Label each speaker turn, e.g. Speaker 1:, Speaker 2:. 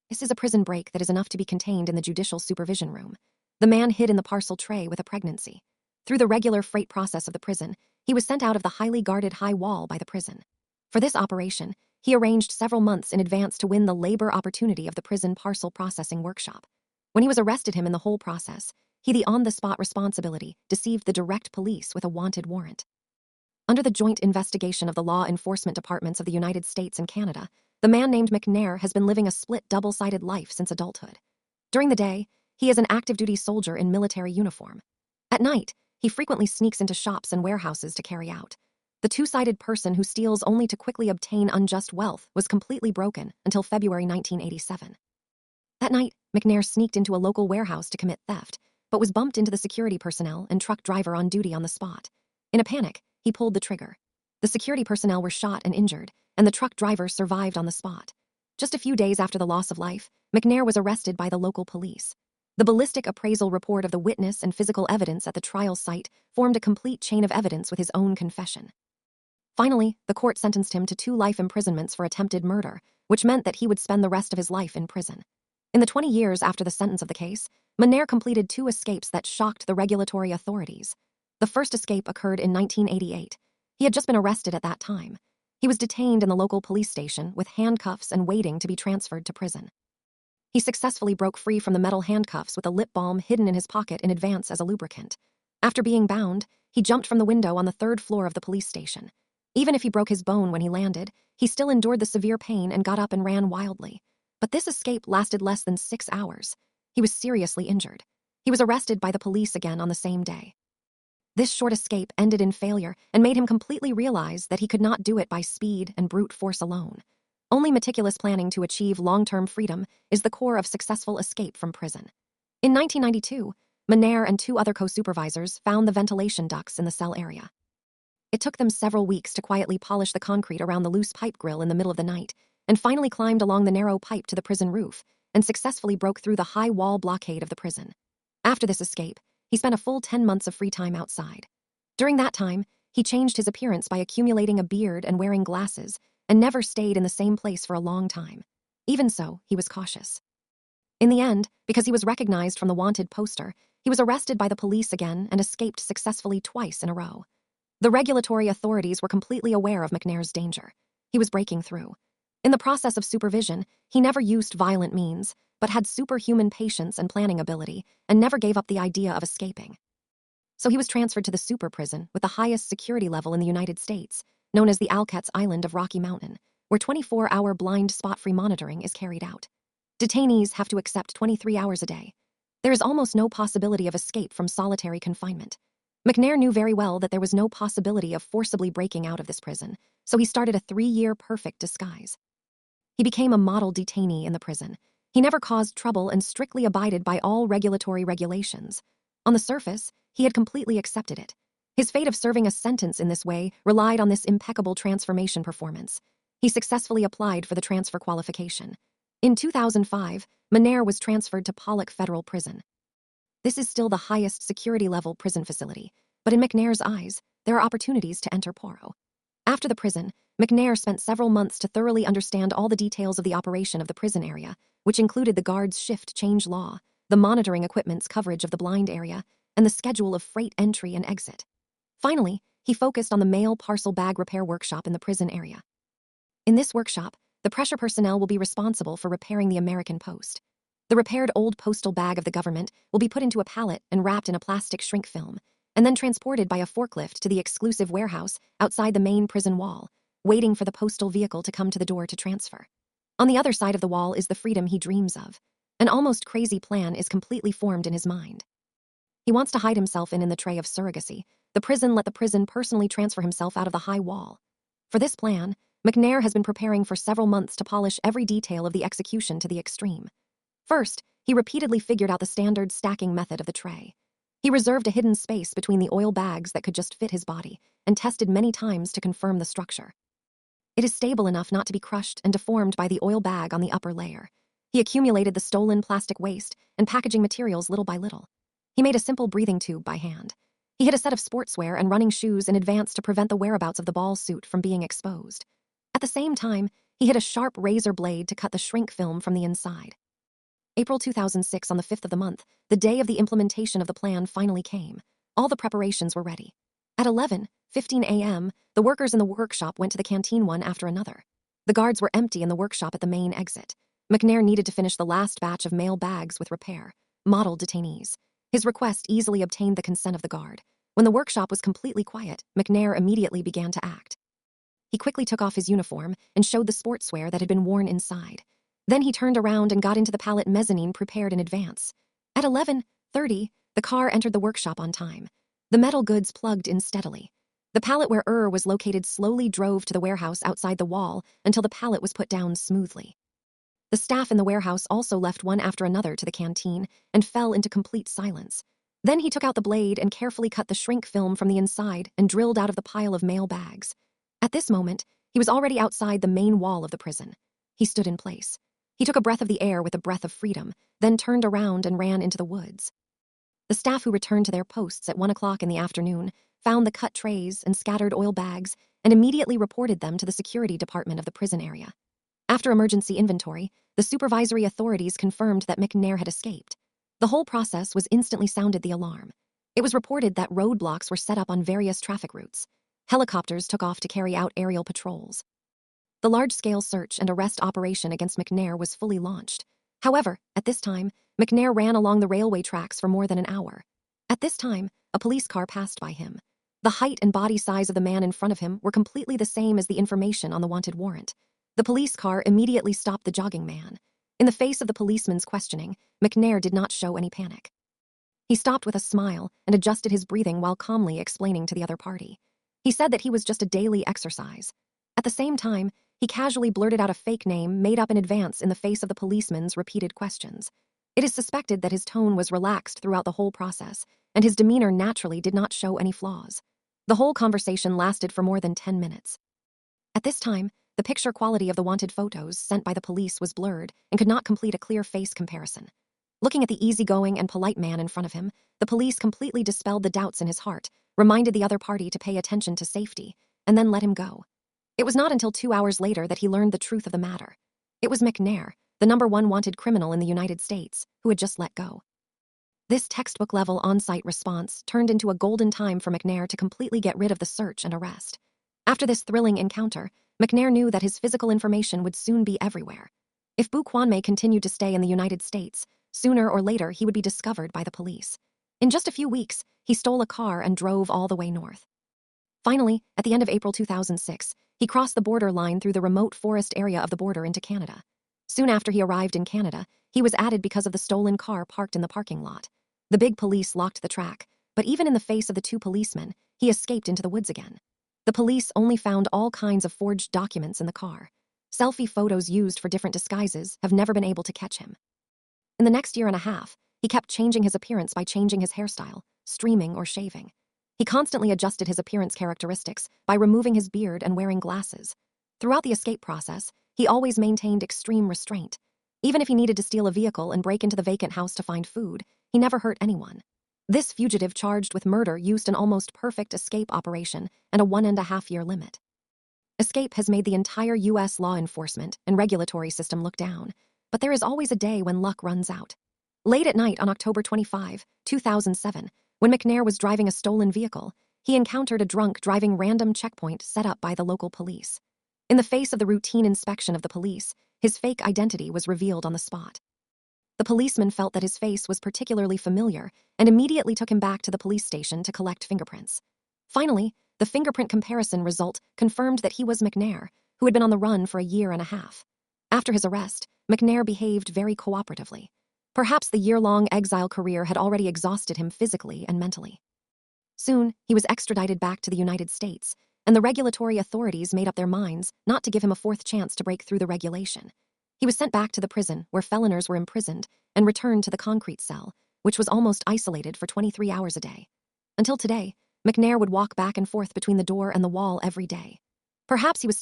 Speaker 1: This is a prison break that is enough to be contained in the judicial supervision room. The man hid in the parcel tray with a pregnancy. Through the regular freight process of the prison, he was sent out of the highly guarded high wall by the prison. For this operation, he arranged several months in advance to win the labor opportunity of the prison parcel processing workshop. When he was arrested him in the whole process, he the on-the-spot responsibility deceived the direct police with a wanted warrant. Under the joint investigation of the law enforcement departments of the United States and Canada, the man named McNair has been living a split double-sided life since adulthood. During the day, he is an active-duty soldier in military uniform. At night, he frequently sneaks into shops and warehouses to carry out. The two-sided person who steals only to quickly obtain unjust wealth was completely broken until February 1987. That night, McNair sneaked into a local warehouse to commit theft, but was bumped into the security personnel and truck driver on duty on the spot. In a panic, he pulled the trigger. The security personnel were shot and injured, and the truck driver survived on the spot. Just a few days after the loss of life, McNair was arrested by the local police. The ballistic appraisal report of the witness and physical evidence at the trial site formed a complete chain of evidence with his own confession. Finally, the court sentenced him to 2 life imprisonments for attempted murder, which meant that he would spend the rest of his life in prison. In the 20 years after the sentence of the case, McNair completed 2 escapes that shocked the regulatory authorities. The first escape occurred in 1988. He had just been arrested at that time. He was detained in the local police station with handcuffs and waiting to be transferred to prison. He successfully broke free from the metal handcuffs with a lip balm hidden in his pocket in advance as a lubricant. After being bound, he jumped from the window on the 3rd floor of the police station. Even if he broke his bone when he landed, he still endured the severe pain and got up and ran wildly. But this escape lasted less than 6 hours. He was seriously injured. He was arrested by the police again on the same day. This short escape ended in failure and made him completely realize that he could not do it by speed and brute force alone. Only meticulous planning to achieve long-term freedom is the core of successful escape from prison. In 1992, McNair and 2 other co-supervisors found the ventilation ducts in the cell area. It took them several weeks to quietly polish the concrete around the loose pipe grill in the middle of the night, and finally climbed along the narrow pipe to the prison roof and successfully broke through the high wall blockade of the prison. After this escape, he spent a full 10 months of free time outside. During that time, he changed his appearance by accumulating a beard and wearing glasses, and never stayed in the same place for a long time. Even so, he was cautious. In the end, because he was recognized from the wanted poster, he was arrested by the police again and escaped successfully twice in a row. The regulatory authorities were completely aware of McNair's danger. He was breaking through. In the process of supervision, he never used violent means, but had superhuman patience and planning ability, and never gave up the idea of escaping. So he was transferred to the super prison with the highest security level in the United States, known as the Alcatraz Island of Rocky Mountain, where 24-hour blind spot-free monitoring is carried out. Detainees have to accept 23 hours a day. There is almost no possibility of escape from solitary confinement. McNair knew very well that there was no possibility of forcibly breaking out of this prison, so he started a 3-year perfect disguise. He became a model detainee in the prison. He never caused trouble and strictly abided by all regulatory regulations. On the surface, he had completely accepted it. His fate of serving a sentence in this way relied on this impeccable transformation performance. He successfully applied for the transfer qualification. In 2005, McNair was transferred to Pallet Federal Prison. This is still the highest security-level prison facility, but in McNair's eyes, there are opportunities to enter Poro. After the prison, McNair spent several months to thoroughly understand all the details of the operation of the prison area, which included the guards' shift change law, the monitoring equipment's coverage of the blind area, and the schedule of freight entry and exit. Finally, he focused on the mail parcel bag repair workshop in the prison area. In this workshop, the pressure personnel will be responsible for repairing the American Post. The repaired old postal bag of the government will be put into a pallet and wrapped in a plastic shrink film, and then transported by a forklift to the exclusive warehouse outside the main prison wall, waiting for the postal vehicle to come to the door to transfer. On the other side of the wall is the freedom he dreams of. An almost crazy plan is completely formed in his mind. He wants to hide himself in the tray of surrogacy. The prison let the prison personally transfer himself out of the high wall. For this plan, McNair has been preparing for several months to polish every detail of the execution to the extreme. First, he repeatedly figured out the standard stacking method of the tray. He reserved a hidden space between the oil bags that could just fit his body, and tested many times to confirm the structure. It is stable enough not to be crushed and deformed by the oil bag on the upper layer. He accumulated the stolen plastic waste and packaging materials little by little. He made a simple breathing tube by hand. He hid a set of sportswear and running shoes in advance to prevent the whereabouts of the ball suit from being exposed. At the same time, He hit a sharp razor blade to cut the shrink film from the inside. April 2006, on the 5th of the month, the day of the implementation of the plan finally came. All the preparations were ready. At 11:15 a.m., the workers in the workshop went to the canteen one after another. The guards were empty in the workshop at the main exit. McNair needed to finish the last batch of mail bags with repair, model detainees. His request easily obtained the consent of the guard. When the workshop was completely quiet, McNair immediately began to act. He quickly took off his uniform and showed the sportswear that had been worn inside. Then he turned around and got into the Pallet mezzanine prepared in advance. At 11:30, the car entered the workshop on time. The metal goods plugged in steadily. The pallet where was located slowly drove to the warehouse outside the wall until the pallet was put down smoothly. The staff in the warehouse also left one after another to the canteen and fell into complete silence. Then he took out the blade and carefully cut the shrink film from the inside and drilled out of the pile of mail bags. At this moment, he was already outside the main wall of the prison. He stood in place. He took a breath of the air with a breath of freedom, then turned around and ran into the woods. The staff who returned to their posts at 1 o'clock in the afternoon found the cut trays and scattered oil bags and immediately reported them to the security department of the prison area. After emergency inventory, the supervisory authorities confirmed that McNair had escaped. The whole process was instantly sounded the alarm. It was reported that roadblocks were set up on various traffic routes. Helicopters took off to carry out aerial patrols. The large-scale search and arrest operation against McNair was fully launched. However, at this time, McNair ran along the railway tracks for more than an hour. At this time, a police car passed by him. The height and body size of the man in front of him were completely the same as the information on the wanted warrant. The police car immediately stopped the jogging man. In the face of the policeman's questioning, McNair did not show any panic. He stopped with a smile and adjusted his breathing while calmly explaining to the other party. He said that he was just a daily exercise. At the same time, he casually blurted out a fake name made up in advance in the face of the policeman's repeated questions. It is suspected that his tone was relaxed throughout the whole process, and his demeanor naturally did not show any flaws. The whole conversation lasted for more than 10 minutes. At this time, the picture quality of the wanted photos sent by the police was blurred and could not complete a clear face comparison. Looking at the easygoing and polite man in front of him, the police completely dispelled the doubts in his heart, reminded the other party to pay attention to safety, and then let him go. It was not until 2 hours later that he learned the truth of the matter. It was McNair, the #1 wanted criminal in the United States, who had just let go. This textbook-level on-site response turned into a golden time for McNair to completely get rid of the search and arrest. After this thrilling encounter, McNair knew that his physical information would soon be everywhere. If Bukwame continued to stay in the United States, sooner or later he would be discovered by the police. In just a few weeks, he stole a car and drove all the way north. Finally, at the end of April 2006, he crossed the border line through the remote forest area of the border into Canada. Soon after he arrived in Canada, he was added because of the stolen car parked in the parking lot. The big police locked the track, but even in the face of the 2 policemen, he escaped into the woods again. The police only found all kinds of forged documents in the car. Selfie photos used for different disguises have never been able to catch him. In the next year and a half, he kept changing his appearance by changing his hairstyle, streaming or shaving. He constantly adjusted his appearance characteristics by removing his beard and wearing glasses. Throughout the escape process, he always maintained extreme restraint. Even if he needed to steal a vehicle and break into the vacant house to find food, he never hurt anyone. This fugitive charged with murder used an almost perfect escape operation and a 1.5-year limit. Escape has made the entire U.S. law enforcement and regulatory system look down, but there is always a day when luck runs out. Late at night on October 25, 2007, when McNair was driving a stolen vehicle, he encountered a drunk driving random checkpoint set up by the local police. In the face of the routine inspection of the police, his fake identity was revealed on the spot. The policeman felt that his face was particularly familiar and immediately took him back to the police station to collect fingerprints. Finally, the fingerprint comparison result confirmed that he was McNair, who had been on the run for a year and a half. After his arrest, McNair behaved very cooperatively. Perhaps the year-long exile career had already exhausted him physically and mentally. Soon, he was extradited back to the United States, and the regulatory authorities made up their minds not to give him a 4th chance to break through the regulation. He was sent back to the prison where feloners were imprisoned and returned to the concrete cell, which was almost isolated for 23 hours a day. Until today, McNair would walk back and forth between the door and the wall every day. Perhaps he was